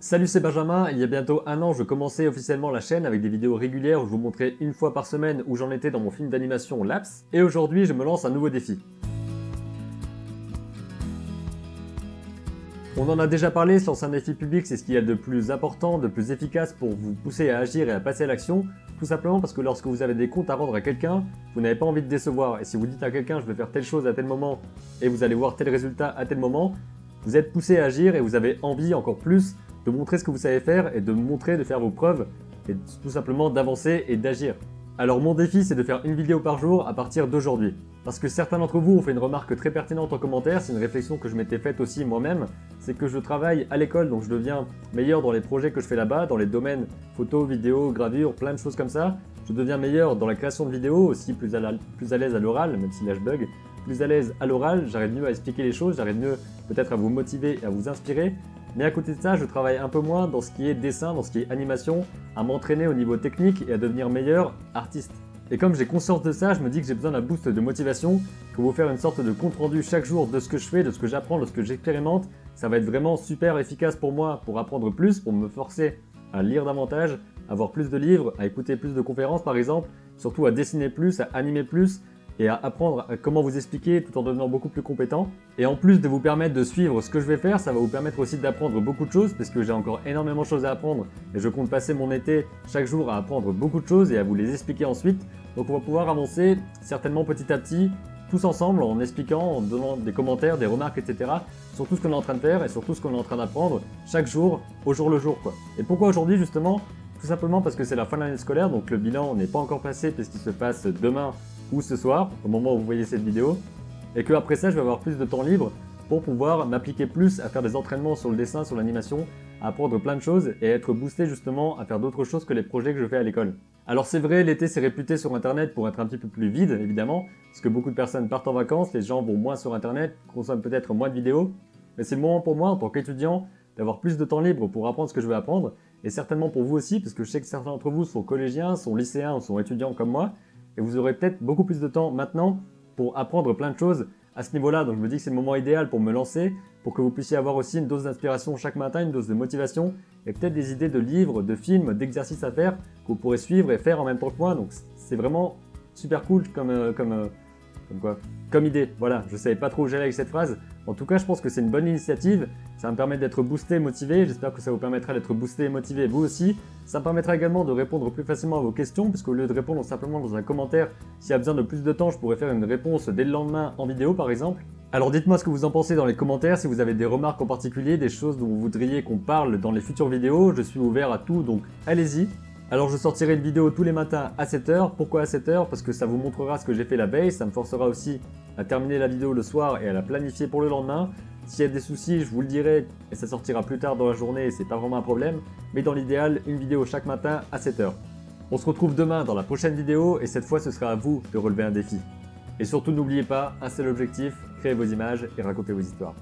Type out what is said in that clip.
Salut, c'est Benjamin. Il y a bientôt un an, je commençais officiellement la chaîne avec des vidéos régulières où je vous montrais une fois par semaine où j'en étais dans mon film d'animation Laps. Et aujourd'hui, je me lance un nouveau défi. On en a déjà parlé, se lancer un défi public, c'est ce qu'il y a de plus important, de plus efficace pour vous pousser à agir et à passer à l'action. Tout simplement parce que lorsque vous avez des comptes à rendre à quelqu'un, vous n'avez pas envie de décevoir. Et si vous dites à quelqu'un je vais faire telle chose à tel moment et vous allez voir tel résultat à tel moment, vous êtes poussé à agir et vous avez envie encore plus de montrer ce que vous savez faire et de montrer, de faire vos preuves et tout simplement d'avancer et d'agir. Alors mon défi c'est de faire une vidéo par jour à partir d'aujourd'hui. Parce que certains d'entre vous ont fait une remarque très pertinente en commentaire, c'est une réflexion que je m'étais faite aussi moi-même, c'est que je travaille à l'école donc je deviens meilleur dans les projets que je fais là-bas, dans les domaines photo, vidéo, gravure, plein de choses comme ça. Je deviens meilleur dans la création de vidéos, aussi plus à l'aise à l'oral, même si là je bug. Plus à l'aise à l'oral, j'arrive mieux à expliquer les choses, j'arrive mieux peut-être à vous motiver et à vous inspirer. Mais à côté de ça, je travaille un peu moins dans ce qui est dessin, dans ce qui est animation, à m'entraîner au niveau technique et à devenir meilleur artiste. Et comme j'ai conscience de ça, je me dis que j'ai besoin d'un boost de motivation pour vous faire une sorte de compte rendu chaque jour de ce que je fais, de ce que j'apprends, de ce que j'expérimente. Ça va être vraiment super efficace pour moi pour apprendre plus, pour me forcer à lire davantage, à voir plus de livres, à écouter plus de conférences par exemple, surtout à dessiner plus, à animer plus, et à apprendre à comment vous expliquer tout en devenant beaucoup plus compétent. Et en plus de vous permettre de suivre ce que je vais faire, ça va vous permettre aussi d'apprendre beaucoup de choses parce que j'ai encore énormément de choses à apprendre et je compte passer mon été chaque jour à apprendre beaucoup de choses et à vous les expliquer ensuite. Donc on va pouvoir avancer certainement petit à petit, tous ensemble, en expliquant, en donnant des commentaires, des remarques, etc. sur tout ce qu'on est en train de faire et sur tout ce qu'on est en train d'apprendre chaque jour, au jour le jour quoi. Et pourquoi aujourd'hui justement? Tout simplement parce que c'est la fin de l'année scolaire, donc le bilan n'est pas encore passé puisqu'il se passe demain ou ce soir, au moment où vous voyez cette vidéo, et que après ça je vais avoir plus de temps libre pour pouvoir m'appliquer plus à faire des entraînements sur le dessin, sur l'animation, à apprendre plein de choses et être boosté justement à faire d'autres choses que les projets que je fais à l'école. Alors c'est vrai, l'été c'est réputé sur internet pour être un petit peu plus vide évidemment, parce que beaucoup de personnes partent en vacances, les gens vont moins sur internet, consomment peut-être moins de vidéos, mais c'est le moment pour moi en tant qu'étudiant d'avoir plus de temps libre pour apprendre ce que je veux apprendre, et certainement pour vous aussi, parce que je sais que certains d'entre vous sont collégiens, sont lycéens ou sont étudiants comme moi, et vous aurez peut-être beaucoup plus de temps maintenant pour apprendre plein de choses à ce niveau-là. Donc je me dis que c'est le moment idéal pour me lancer, pour que vous puissiez avoir aussi une dose d'inspiration chaque matin, une dose de motivation, et peut-être des idées de livres, de films, d'exercices à faire que vous pourrez suivre et faire en même temps que moi. Donc c'est vraiment super cool comme idée. Voilà, je ne savais pas trop où j'allais avec cette phrase. En tout cas, je pense que c'est une bonne initiative. Ça va me permettre d'être boosté, motivé. J'espère que ça vous permettra d'être boosté et motivé vous aussi. Ça me permettra également de répondre plus facilement à vos questions, puisqu'au lieu de répondre simplement dans un commentaire, s'il y a besoin de plus de temps, je pourrais faire une réponse dès le lendemain en vidéo par exemple. Alors dites-moi ce que vous en pensez dans les commentaires, si vous avez des remarques en particulier, des choses dont vous voudriez qu'on parle dans les futures vidéos. Je suis ouvert à tout, donc allez-y. Alors je sortirai une vidéo tous les matins à 7h. Pourquoi à 7h? Parce que ça vous montrera ce que j'ai fait la veille, ça me forcera aussi à terminer la vidéo le soir et à la planifier pour le lendemain. S'il y a des soucis, je vous le dirai et ça sortira plus tard dans la journée, c'est pas vraiment un problème. Mais dans l'idéal, une vidéo chaque matin à 7h. On se retrouve demain dans la prochaine vidéo et cette fois ce sera à vous de relever un défi. Et surtout n'oubliez pas, un seul objectif, créez vos images et racontez vos histoires.